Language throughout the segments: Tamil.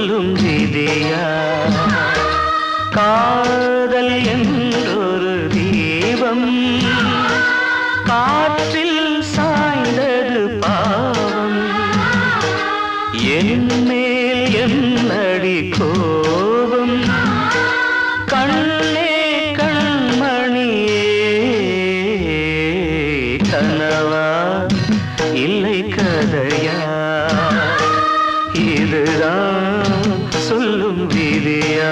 சொல்லும் விதியா காதல் என்றொரு தீபம் காற்றில் சாய்ந்தது பாவம் என் மேல் என்னடி கோபம் கண்ணே கண்மணியே கனவா இல்லை கதையா இதுதான் சொல்லும் விதியா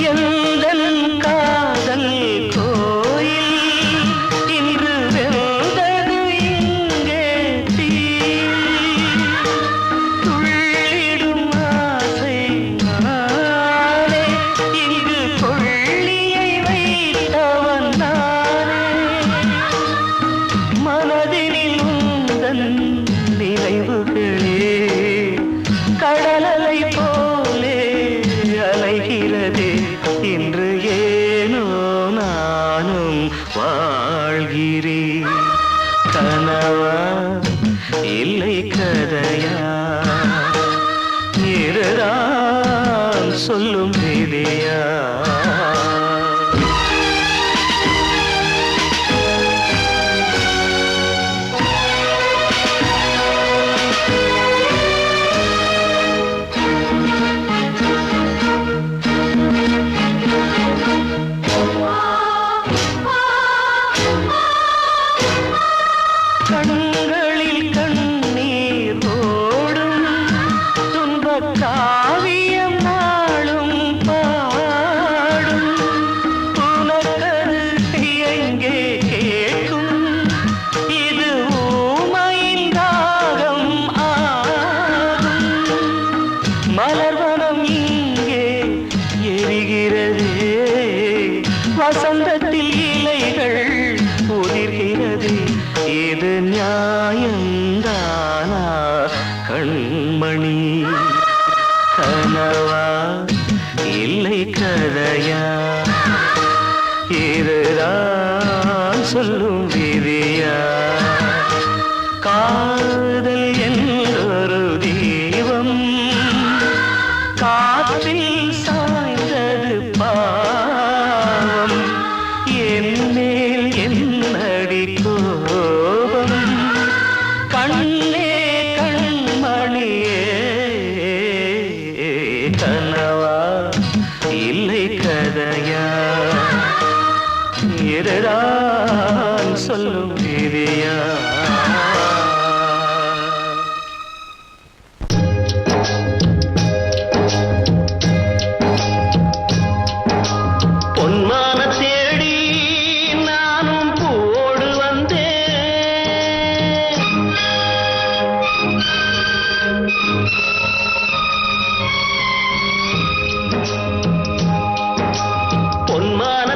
எந்தன் காதல் கோயில் இன்று வெந்தது இங்கே தீ துள்ளிடும் ஆசை நானே இங்கு கொள்ளியை வைத்தவன் நானே மனதினில் உந்தன் நினைவுகளே கடலலை போலே அலைகிறதே இன்று ஏனோ நானும் வாழ்கிறேன் கனவா இல்லை கதையா இதுதான் சொல்லும் விதியா கண்களில் கண்ணீர் ஓடும் துன்பக் காவியம் நாளும் பாடும் உனக்கது எங்கே கேட்கும் இது ஊமையின் ராகம் ஆகும் மலர்வனம் இங்கே எரிகிறதே வசந்தத்தில் இலைகள் உதிர்கிறது இது நியாயந்தானா கண்மணி கனவா இல்லை கதையா இதுதான் சொல்லும் விதியா காதல் என்றொரு தீபம் காற்றில் சாய்ந்தது பாவம் என் மேல் என்னடி கோபம் கண்ணே கண்மணியே கனவா இல்லை கதையா இதுதான் சொல்லும் விதியா பொன்மான தேடி நானும் பூவோடு வந்தேன் பொன்மான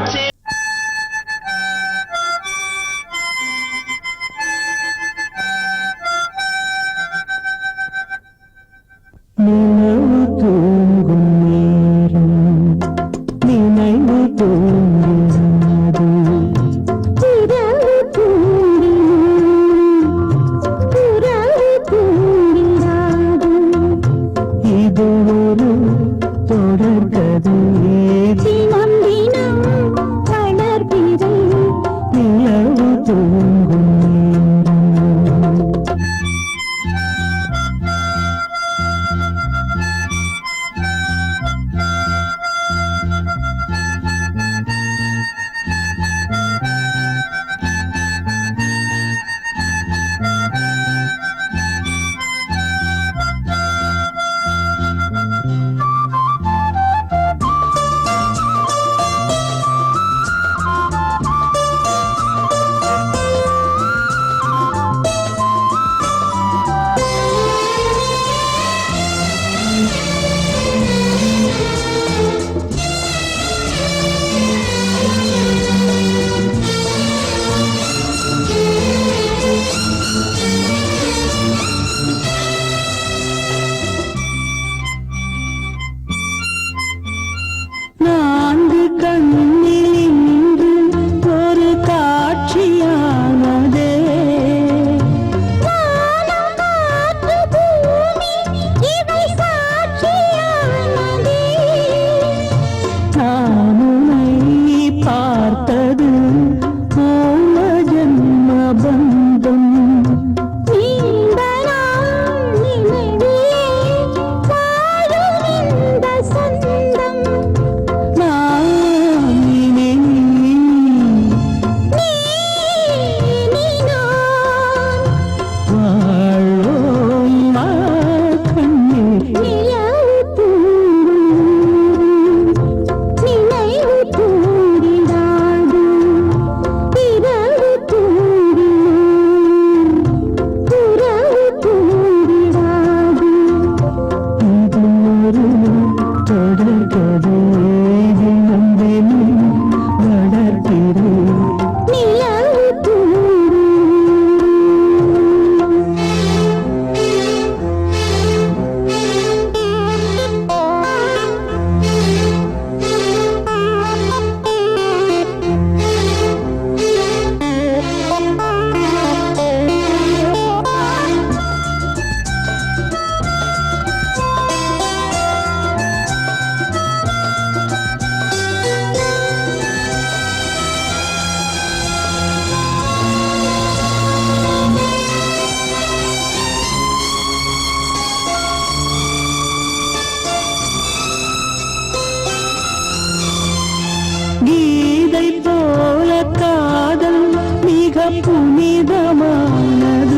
புனிதமானது.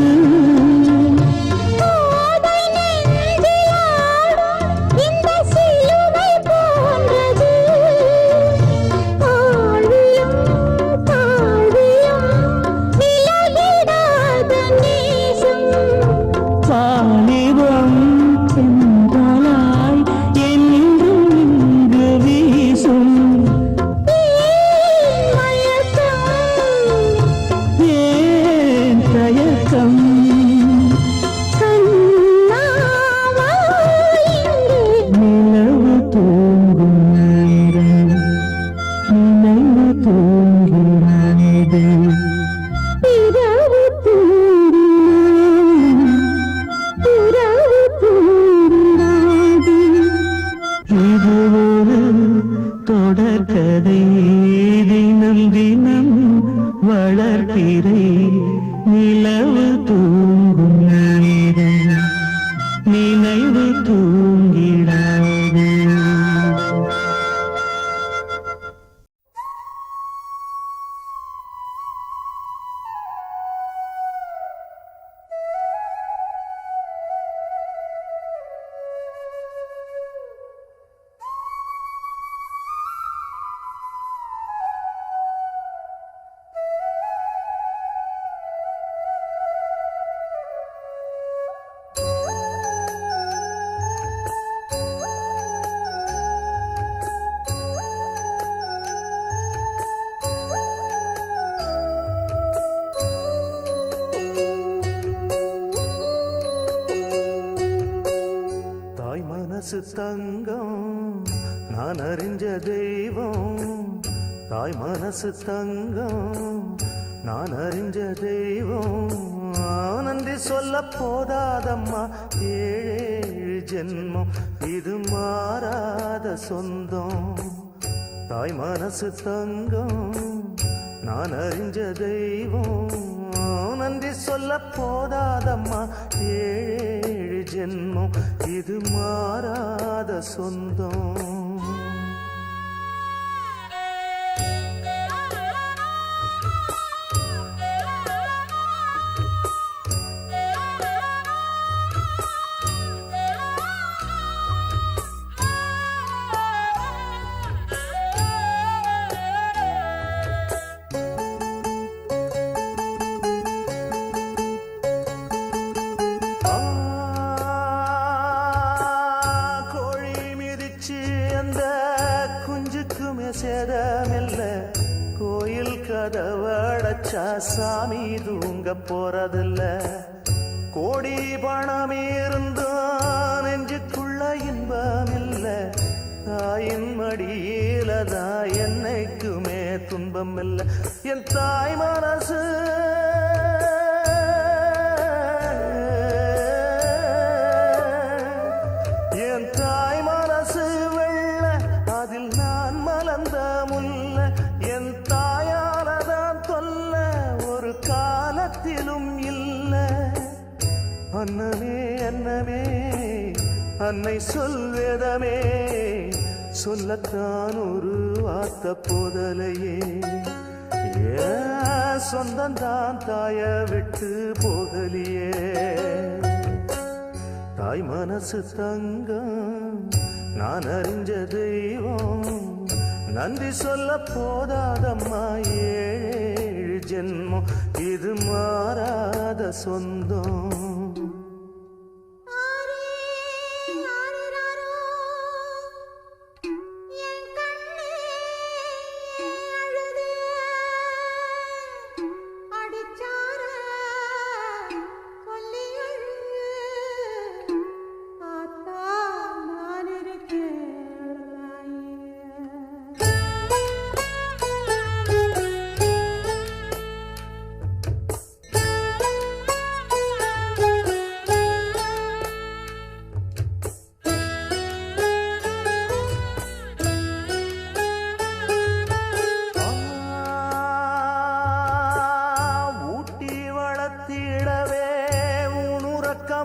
வாலிபம் சென்றாய் என்றும் இங்கு வீசும். ஏன் தயக்கம்? நிலவு தூங்கும் நேரம் நினைவு தூங்கிறது. இது ஒரு தொடர்கதை, தினம் தினம் வளர்பிறை நிலவு தூங்கும் நேரம் நினைவு தூங்கிடாது. தாய் மனசு தங்கம் நான் அறிஞ்ச தெய்வம். தாய் மனசு தங்கம் நான் அறிஞ்ச தெய்வம். நன்றி சொல்ல போதாதம்மா ஏழு ஜென்மம் இது மாறாத சொந்தம். தாய் மனசு தங்கம் நான் அறிஞ்ச தெய்வம். நன்றி சொல்ல போதாதம்மா ஏழு ஜென்மம் இது மாறாத சொந்தம். சேதமில்ல கோயில் கதவடைச்சா சாமி தூங்க போறதில்ல. கோடி பணம் இருந்தும் நெஞ்சுக்குள்ள இன்பமில்ல. தாயின் மடியிலதான் என்னைக்குமே துன்பம் இல்லை. என் தாய் மனசு என் தாய் மனசு வெள்ள அதில் நான் மலர்ந்த முல்ல. என் தாயாலதான் தொல்ல ஒரு காலத்திலும் இல்ல. அன்னமே அன்னமே அன்னை சொல்வேதமே சொல்லத்தான் ஒரு வார்த்த போதலையே. ஏன் சொந்தந்தான் தாய விட்டு போகலியே. தாய் மனசு தங்கம் நான் அறிஞ்ச தெய்வம். நன்றி சொல்ல போதாதம்மா ஏழு ஜென்மம் இது மாறாத சொந்தம்.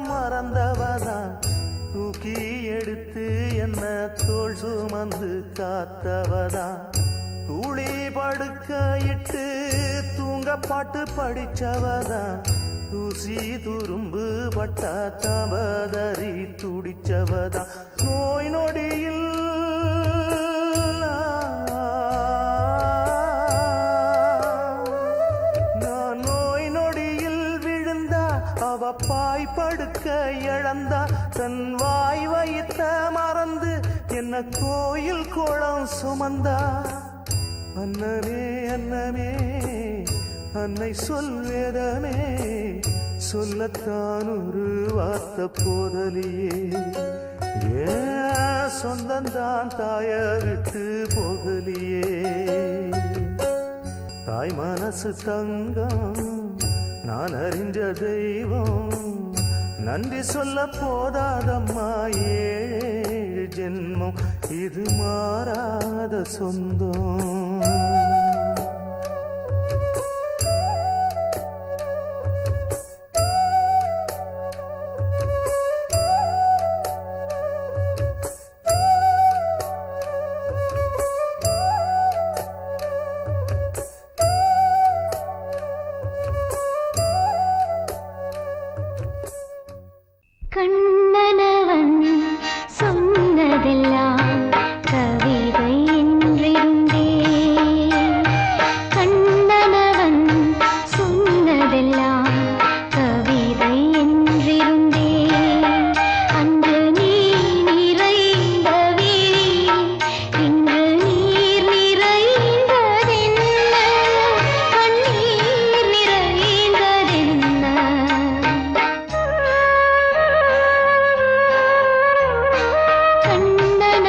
மறந்தவதான் தூக்கி எடுத்து என்ன தோள் சுமந்து காத்தவதான். தூளி படுக்க இட்டு தூங்க பாட்டு படிச்சவதான் தூசி துரும்பு பட்டா தவதறி துடிச்சவதான் நோய் நொடியில் நான் நோய் நொடியில் விழுந்தா அவ பாய் படுக்க இழந்தா தன் வாய் வைத்த மறந்து என்ன கோயில் கோலம் சுமந்தா அன்னமே அன்னமே அன்னை சொல்வேதமே சொல்லத்தான் ஒரு வார்த்தை போதலியே ஏன் சொந்தந்தான் தாய விட்டு போகலியே தாய் மனசு தங்கம் நான் அறிஞ்ச தெய்வம் நன்றி சொல்ல போதாதம்மா ஏழு ஜென்மம் இது மாறாத சொந்தம் கண்ணனவன் சொன்னதெல்லாம் கவிதை என்றிருந்தே கண்ணனவன் சொன்னதெல்லாம் கவிதை என்றிருந்தே அன்று நீ நிறைந்த வீழில் இன்று நீர் நிறைந்ததென்ன கண்ணீர் நிறைந்ததென்ன கண்ணன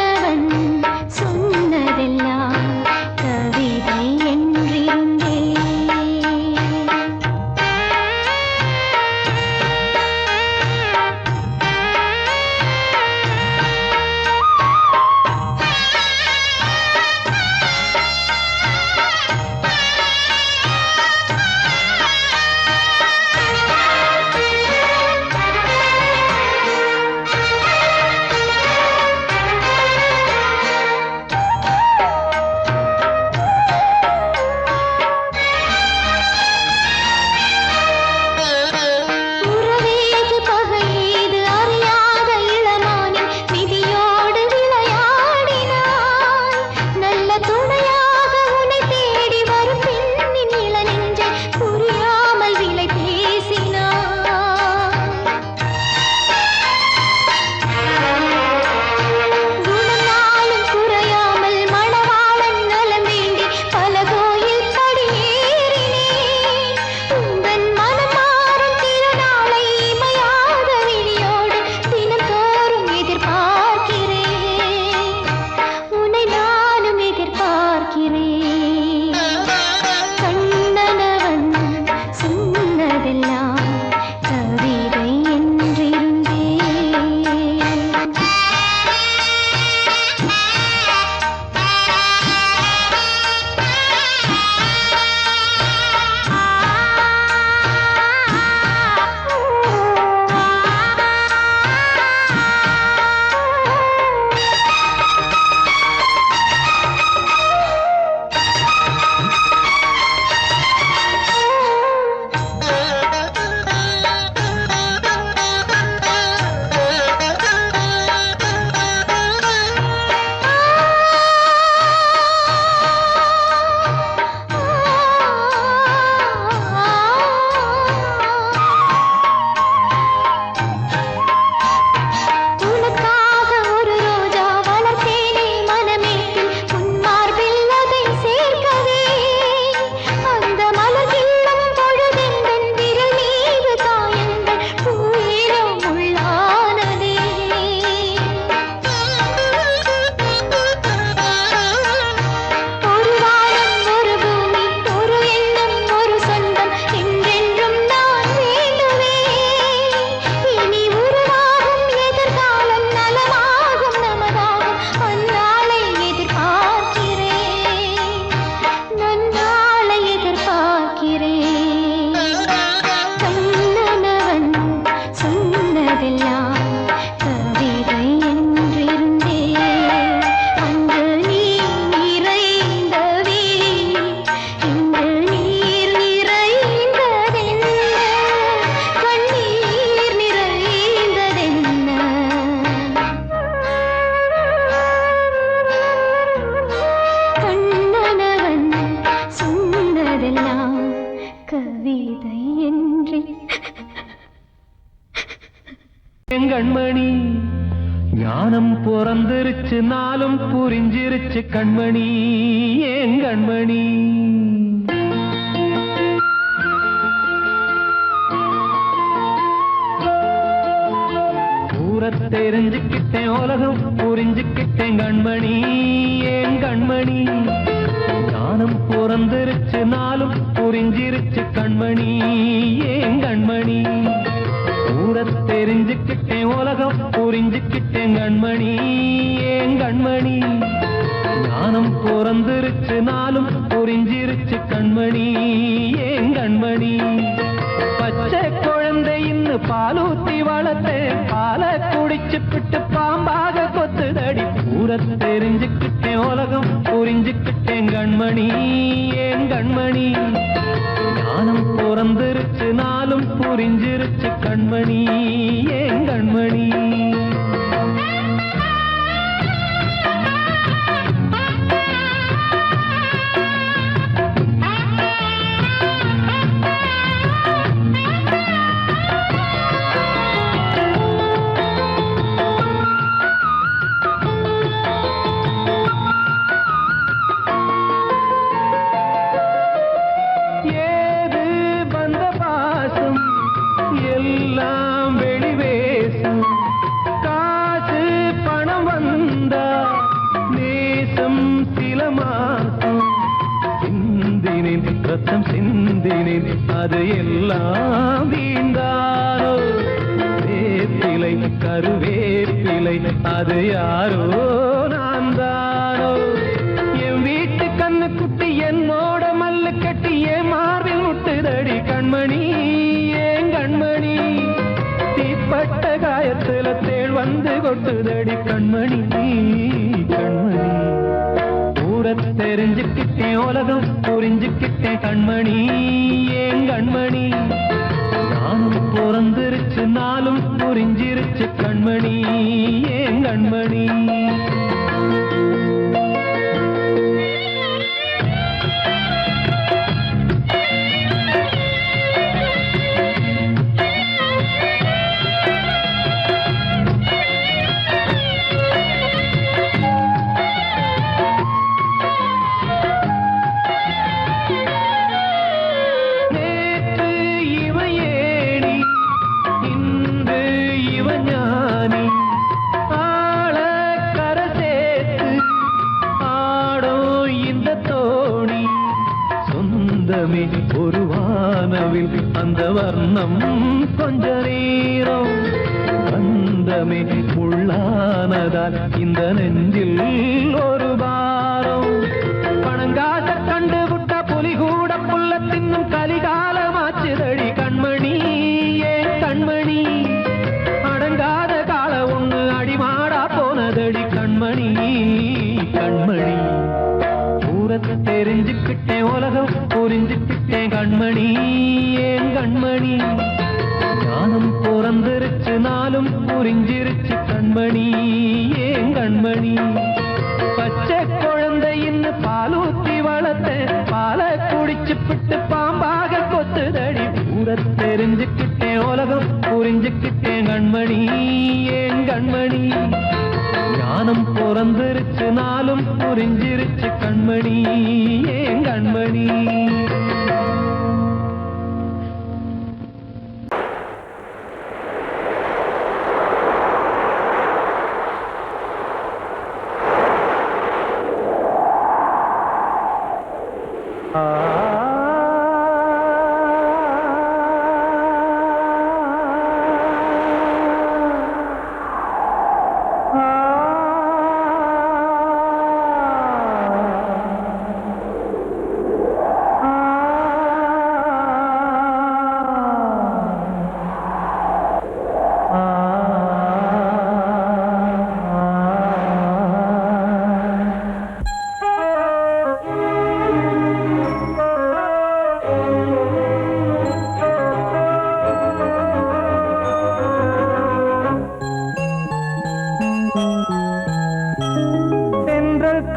ஞானம் பிறந்திருச்சு நாளும் புரிஞ்சிருச்சு கண்மணி ஏன் கண்மணி தெரிஞ்சுக்கிட்டேன் உலகம் புரிஞ்சுக்கிட்டேன் கண்மணி ஏன் கண்மணி ஞானம் பிறந்திருச்சு நாளும் புரிஞ்சிருச்சு கண்மணி ஏன் கண்மணி தெரிஞ்சுக்கிட்டேன் உலகம் புரிஞ்சுக்கிட்டேன் கண்மணி ஏன் கண்மணி ஞானம் பிறந்திருச்சு நாளும் புரிஞ்சிருச்சு கண்மணி ஏன் கண்மணி பச்சை குழந்தை இன்னும் பாலூத்தி வளர்த்தேன் பாலை குடிச்சு பிட்டு பாம்பாக கொத்துதடி தெரிஞ்சுக்கிட்டேன் உலகம் புரிஞ்சுக்கிட்டேன் கண்மணி ஏன் கண்மணி ஞானம் பிறந்திருச்சு நாளும் புரிஞ்சிருச்சு கண்மணி ஏன் கண்மணி ரத்தம் சிந்தினேன் அது எல்லாம் வீண்டாரோ வேப்பிலை கருவேப்பிலை அது யாரோ நான் தானோ என் வீட்டு கண்ணு குட்டி என்னோட மல்லு கட்டி என் மார்பில் முட்டுதடி கண்மணி ஏன் கண்மணி தீப்பட்ட காயத்துல தேள் வந்து கொட்டுதடி கண்மணி கண்மணி தெரிஞ்சுக்கிட்டேன் உலகம் புரிஞ்சுக்கிட்டேன் கண்மணி ஏன் கண்மணி ஞானம் பிறந்திருச்சு நாளும் புரிஞ்சிருச்சு கண்மணி ஏன் கண்மணி ஒரு வானவில் அந்த வர்ணம் கொஞ்ச நேரம் வந்தமே உள்ளானதால் இந்த நெஞ்சில் ஒரு பாரம் பணங்காச கண்டு விட்ட புலி கூட புல்ல தின்னும் கலிகாலமாச்சுதடி கண்மணி ஏன் கண்மணி அடங்காத கால ஒண்ணு அடிமாடா போனதடி கண்மணி கண்மணி தெரிஞ்சுக்கிட்டேன் உலகம் புரிஞ்சுக்கிட்டேன் கண்மணி ஏன் கண்மணி ஞானம் பிறந்திருச்சு நாளும் புரிஞ்சிருச்சு கண்மணி ஏன் கண்மணி பச்சை குழந்தை இன்னும் பாலூத்தி வளர்த்தேன் பாலை குடிச்சு பிட்டு பாம்பாக கொத்துதடி தெரிஞ்சுக்கிட்டேன் உலகம் புரிஞ்சுக்கிட்டேன் கண்மணி ஏன் கண்மணி ஞானம் பிறந்திருச்சு நாளும் புரிஞ்சிருச்சு கண்மணி ஏன் கண்மணி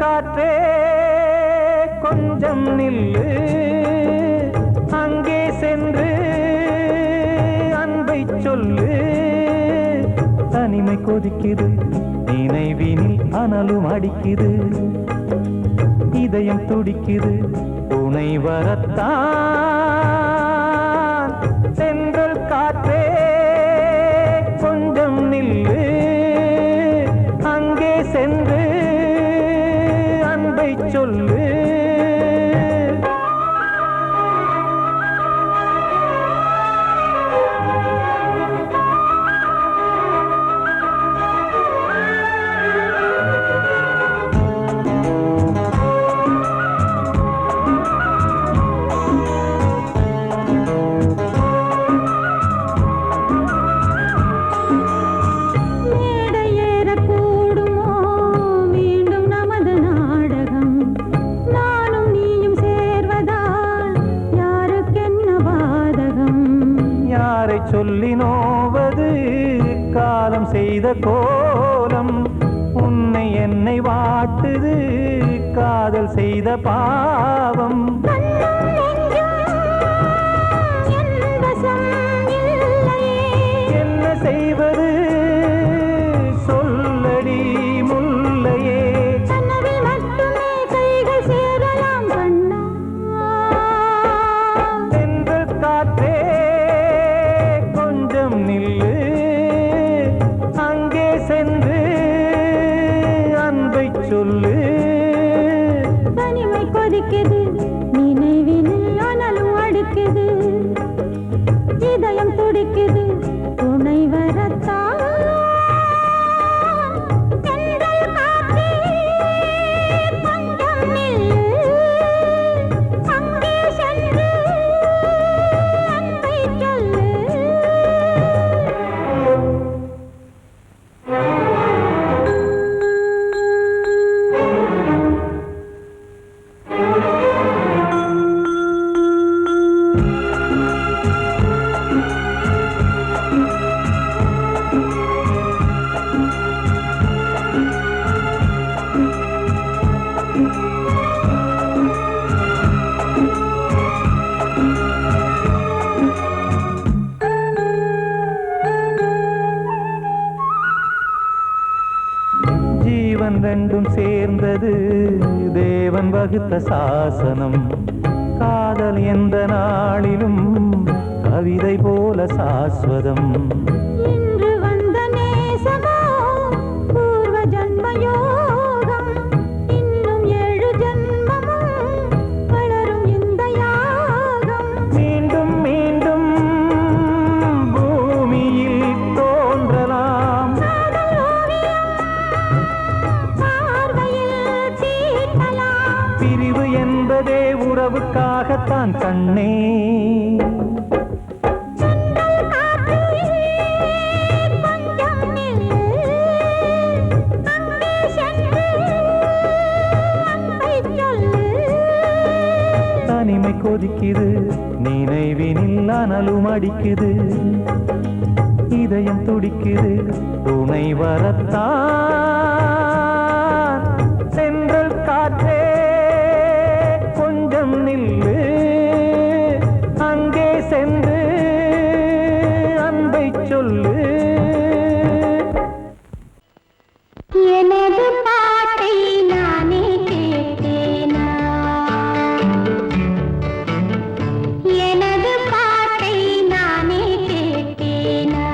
காற்றே கொஞ்சம் நில்லு, அங்கே சென்று அன்பை சொல்லு. தனிமை கொதிக்குது அனலும் அடிக்குது இதயம் துடிக்குது துணை வரத்தான் சென்றல் காற்றே கொஞ்சம் நில்லு அங்கே சென்று அன்பை சொல்லு சொல்லி நோவது காலம் செய்த கோலம் உன்னை என்னை வாட்டுது காதல் செய்த பாவம் என்ன செய்வது சொல்லடி முல்லையே சென்று காற்றே நில்லு அங்கே சென்று அன்பை சொல்லு தனிமை கொதிக்குது நினைவினில் அனலும் அடிக்குது இதயம் துடிக்குது துணை வரத்தான் தென்றல் காற்றே கொஞ்சம் நில்லு அங்கே சென்று அன்பை சொல்லு ஜீவன் ரெண்டும் சேர்ந்தது தேவன் வகுத்த சாசனம் காதல் எந்த நாளிலும் கவிதை போல சாஸ்வதம் இன்று வந்த நேசமோ பூர்வ ஜன்ம யோகம் இன்னும் 7 ஜன்மமும் வளரும் இந்த யாகம் மீண்டும் மீண்டும் பூமியில் தோன்றலாம் பார்வையில் தீட்டலாம் பிரிவு என்பதே உறவுக்காகத்தான் கண்ணே தனிமை கொதிக்குது நினைவினில் அனலும் அடிக்குது இதயம் துடிக்குது துணை வரத்தான் சென்றல் காற்றே கொஞ்சம் நில்லு அங்கே சென்று அன்பை சொல்லு எனது பாட்டை நானே கேட்டேனா எனது பாட்டை நானே கேட்டேனா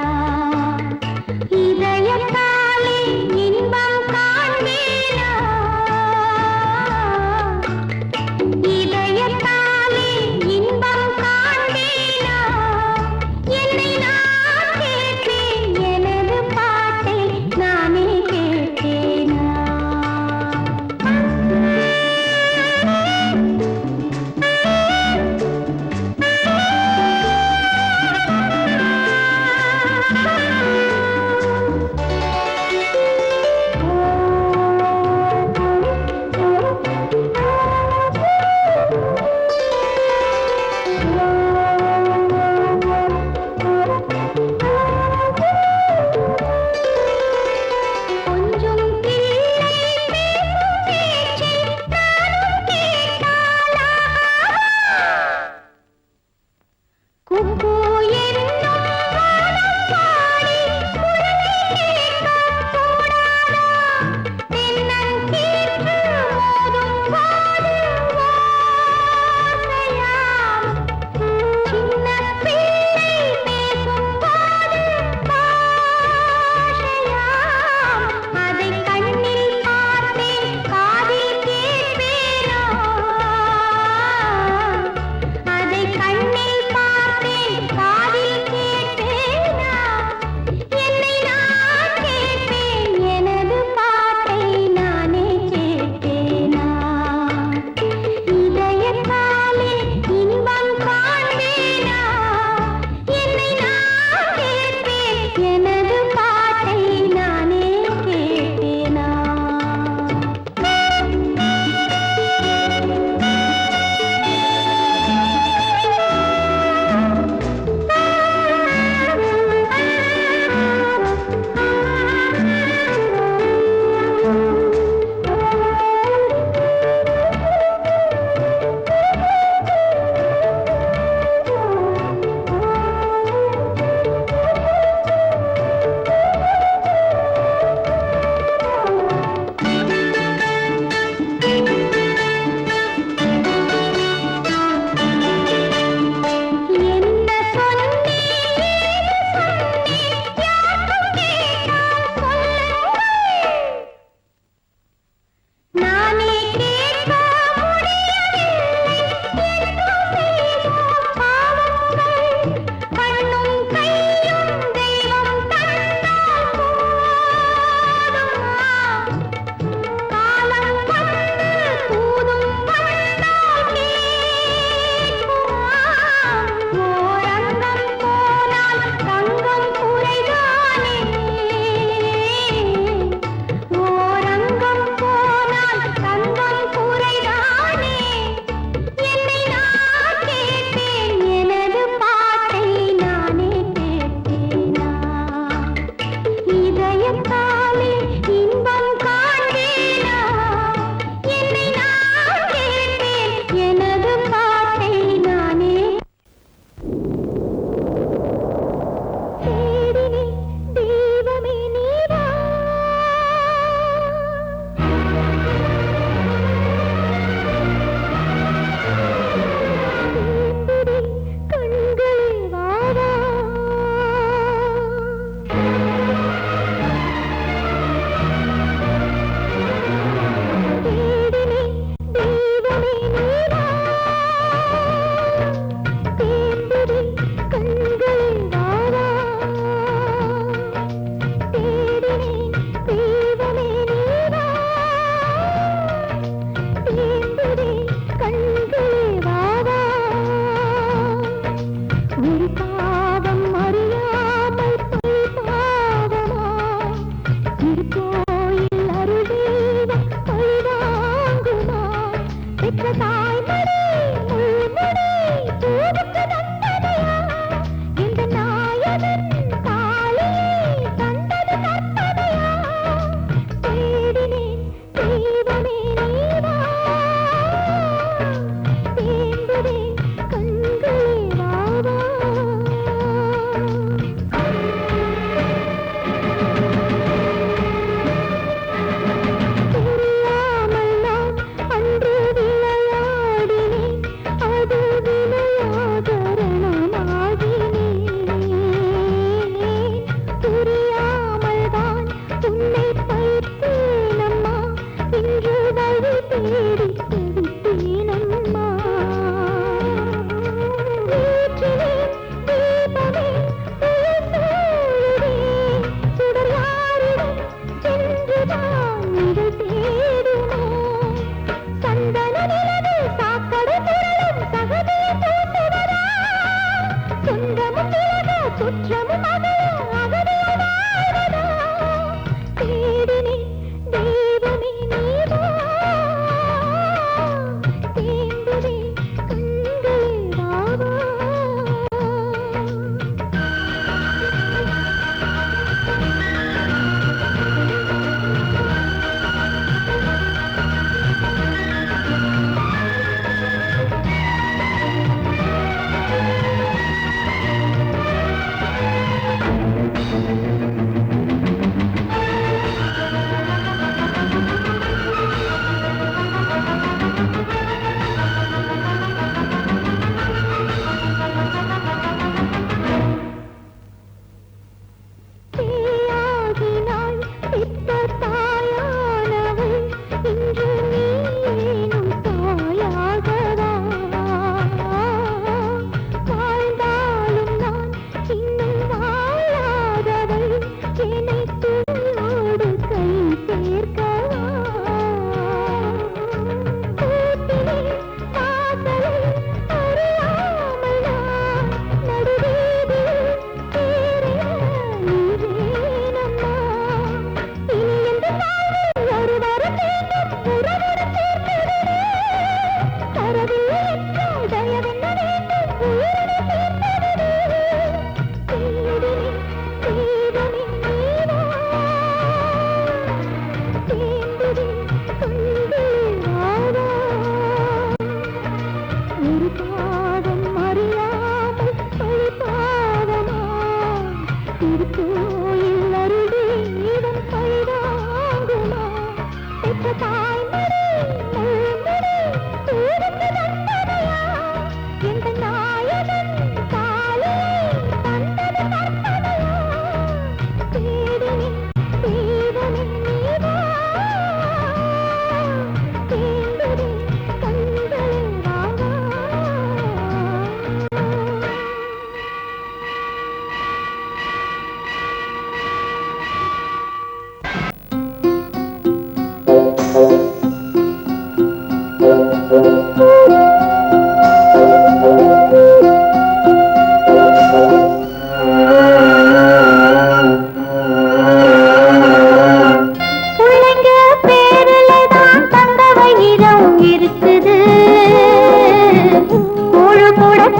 இதயத்தாலே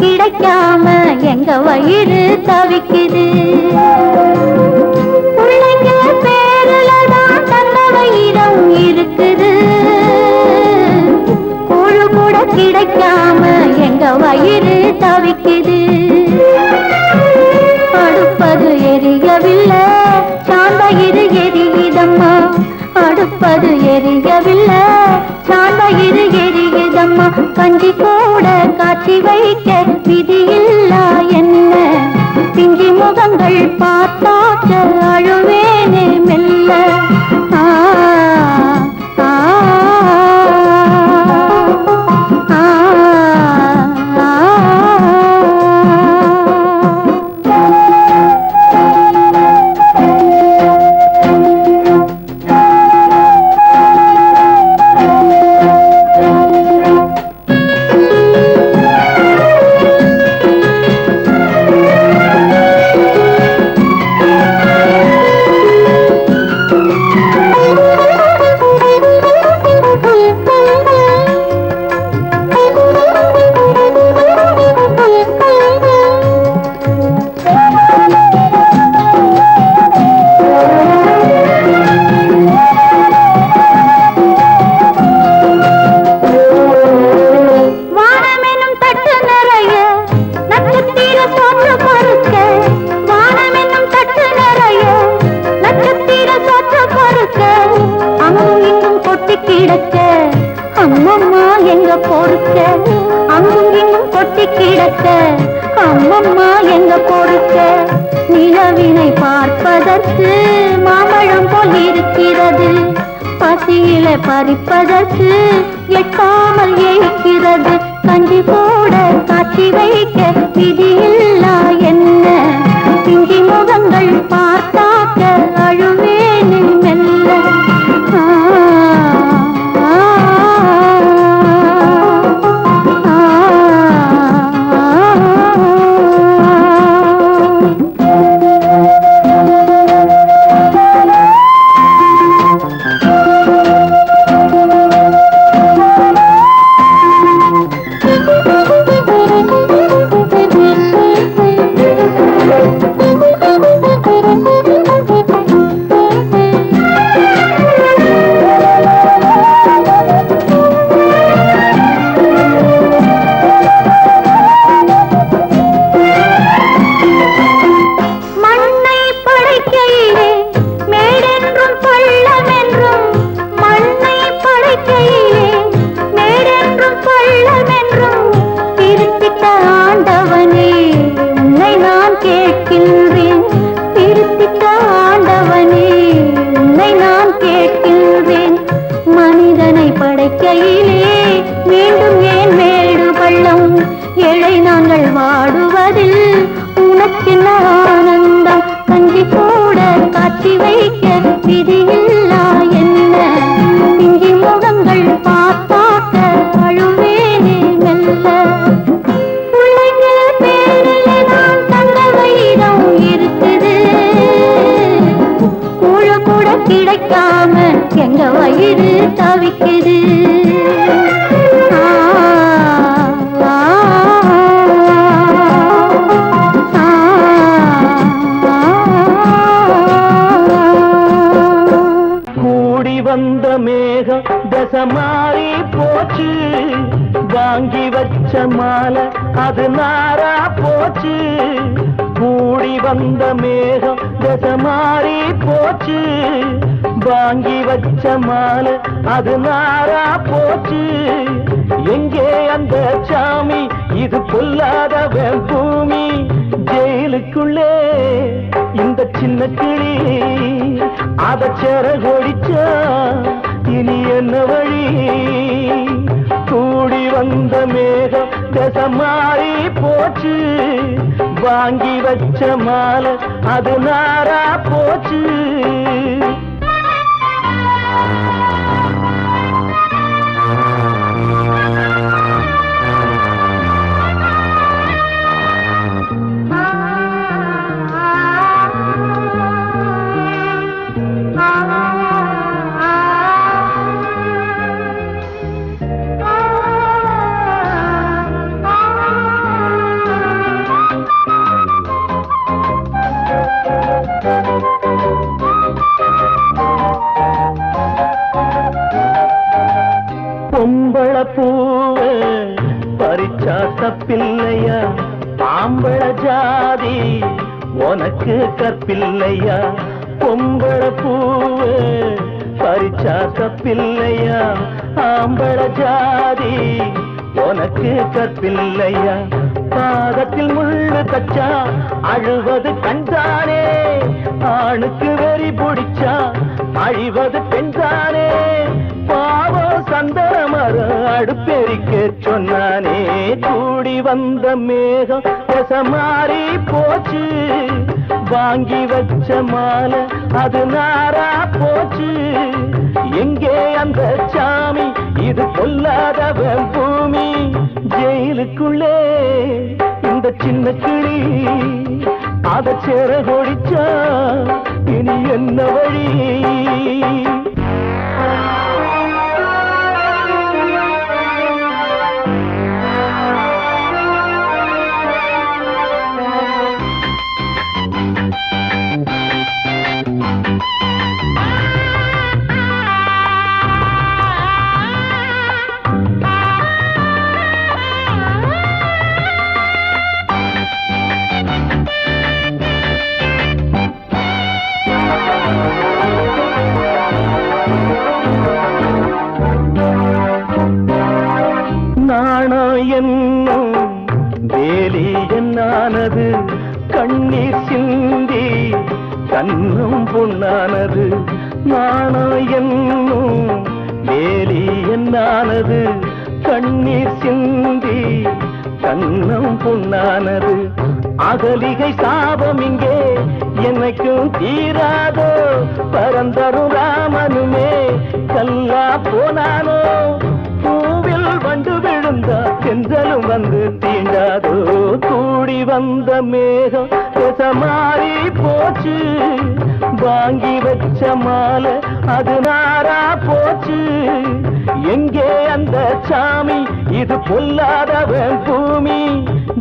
கிடைக்காம எங்க வயிறு தவிக்குது. பிள்ளைங்க பேருல தான் தந்த வயிறம் இருக்குது. கூழு கூட கிடைக்காம எங்க வயிறு தவிக்குது. அடுப்பது எரியவில்லை, சாந்த இரு எரியுதம்மா. அடுப்பது எரியவில்லை, சாந்த இரு எரியுதம்மா. கஞ்சி கூட காட்சி வைக்க விதியில்லா என்ன. பிஞ்சி முகங்கள் பார்த்தாக்க அழுவேனே மெல்ல. ஆ ஆ ஆ அம்மம்மா எங்க பொறுக்க. அங்கும் இங்கும் கொட்டி கிடக்க அம்மம்மா எங்க பொறுக்க. நிலவினை பார்ப்பதற்கு மாம்பழம் போல் இருக்கிறது. பசியில பறிப்பதற்கு எட்டாமல் ஏய்க்கிறது. கஞ்சி போட காட்சி வைக்க விதியில்லா என்ன. பிஞ்சி முகங்கள் பார்த்தாக்க அழுவேனில் மெல்ல. தவிக்குது. கூடி வந்த மேகம் தசை மாறி போச்சு, வாங்கி வச்ச மாலை அது நாரா போச்சு. கூடி வந்த மேகம் தசை மாறி போச்சு, வாங்கி வச்ச மாலை அது நாரா போச்சு. எங்கே அந்த சாமி, இது பொல்லாதவன் பூமி. ஜெயிலுக்குள்ளே இந்த சின்ன கிளி அத செரகொடிச்சா இனி என்ன வழி? கூடி வந்த மேகம் தசை மாறி போச்சு, வாங்கி வச்ச மாலை அது நாரா போச்சு. பொம்பள பூவ பறிச்சா தப்பில்லையா, ஆம்பள ஜாதி உனக்கு கற்பில்லையா. பொம்பள பூவ பறிச்சா தப்பில்லையா, ஆம்பள ஜாதி உனக்கு கற்பில்லையா. பாதத்தில் முள்ளு தச்சா அழுவது கண்டானே, ஆணுக்கு வெறி பிடிச்சா அழிவது பெண்தானே. பாவம் சந்தமர அடுப்பெரிக்க சொன்னானே. கூடி வந்த மேகம் தசை மாறி போச்சு, வாங்கி வச்ச மாலை அது நாரா போச்சு. எங்கே அந்த சாமி, இது பொல்லாதவன் பூமி. ஜெயிலுக்குள்ளே இந்த சின்ன கிளி அத செரகொடிச்சா இனி என்ன வழி? என்னும் வேலி என்னானது, கண்ணீர் சிந்தி கண்ணும் பொன்னானது. நாணம் என்னும் வேலி என்னானது, கண்ணீர் சிந்தி கண்ணும் பொன்னானது. அகலிகை சாபம் இங்கே என்னைக்கும் தீராதோ, பரந்தரும் ராமனுமே கல்லா போனானோ. பூவில் வண்டு விழுந்தா சென்றலும் வந்து தீண்டாதோ. கூடி வந்த மேகம் தசை மாறி போச்சு, வாங்கி வச்ச மாலை அது நாரா போச்சு. எங்கே அந்த சாமி, இது பொல்லாதவன் பூமி.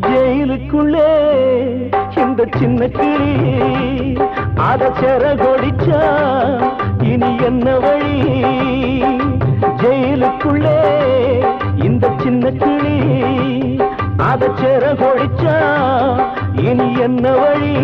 ஜெயிலுக்குள்ளே இந்த சின்ன கிளி அத செரகொடிச்சா இனி என்ன வழி? ஜெயிலுக்குள்ளே இந்த சின்ன கிளி அத செரகொடிச்சா இனி என்ன வழி?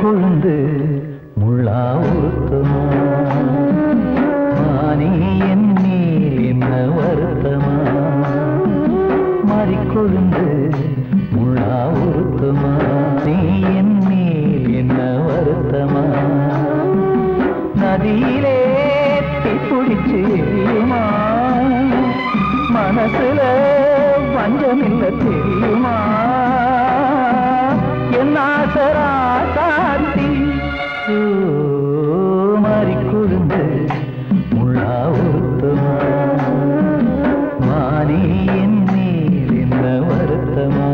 கொழுந்து முள்ளா உருத்தமா, மானே என் மேல் என்ன வருத்தமா? மாறிக்கொழுந்து முள்ளா உருத்தமா, நீ என் மேல் என்ன வருத்தமா? நதியிலே தீ பிடிச்சு எரியுமா, பஞ்சமில்ல தெரியுமா என் ஆசரா சாந்தி மாறி கொழுந்து முள்ளா ஒருத்தமா மானே என் மேல் என்ன வருத்தமா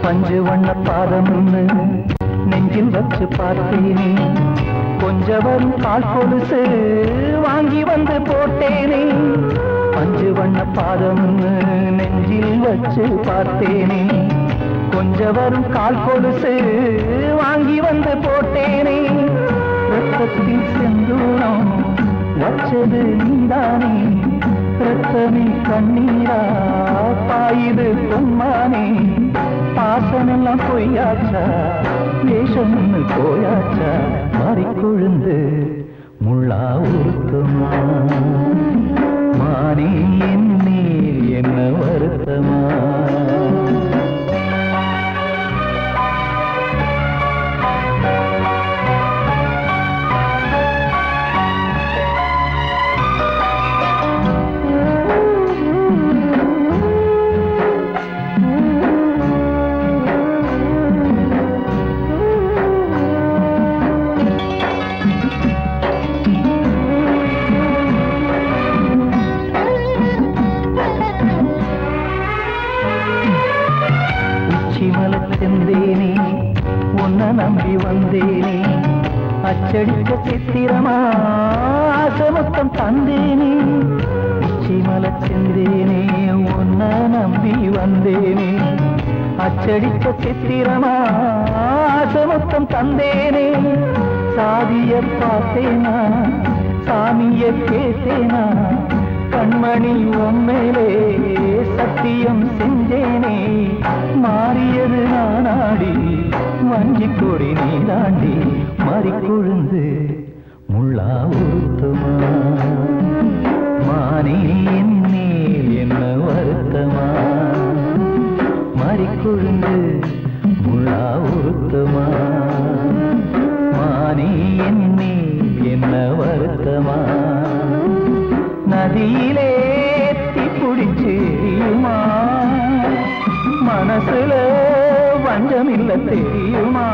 பஞ்சு வண்ண பாதம்னு நெஞ்சில் வச்சு பார்த்தேனே கொஞ்சம் வரும் கால் கொலுசு வாங்கி வந்து போட்டேனே பஞ்சு வண்ண பாதம்னு நெஞ்சில் வச்சு பார்த்தேனே கொஞ்சம் வரும் கால் கொலுசு வாங்கி வந்து போட்டேனே ரத்தத்தில் செந்தூரம் வச்சது நீதானே ரத்தமே கண்ணீரா பாயுது பொன்மானே பாசமெல்லாம் பொய்யாச்சா வேஷம்னு போயாச்சா மாறி கொழுந்து முள்ளா உருத்தமா மானே என் மேல் என்ன வருத்தமா செந்தேனே உன்னை நம்பி வந்தேனே அச்சடிக்க சித்திரமா ஆசமொத்தம் தந்தேனே உச்சிமல செந்தேனே உன்னை நம்பி வந்தேனே அச்சடிக்க சித்திரமா ஆசமொத்தம் தந்தேனே சாதிய பார்த்தேனா சாமிய கேட்டேனா கண்மணி உம்மேலே சத்தியம் செஞ்சேனே மாறியது நானாடி வஞ்சி கொடி நீ தாண்டி மாறி கொழுந்து முள்ளா உருத்தமா மானே என் மேல் என்ன வருத்தமா மாறி கொழுந்து முள்ளா உருத்தமா மானே என் மேல் என்ன வருத்தமா நதியிலே தீப்புடிச்சேயுமா மனசுல வஞ்சமில்ல தெரியுமா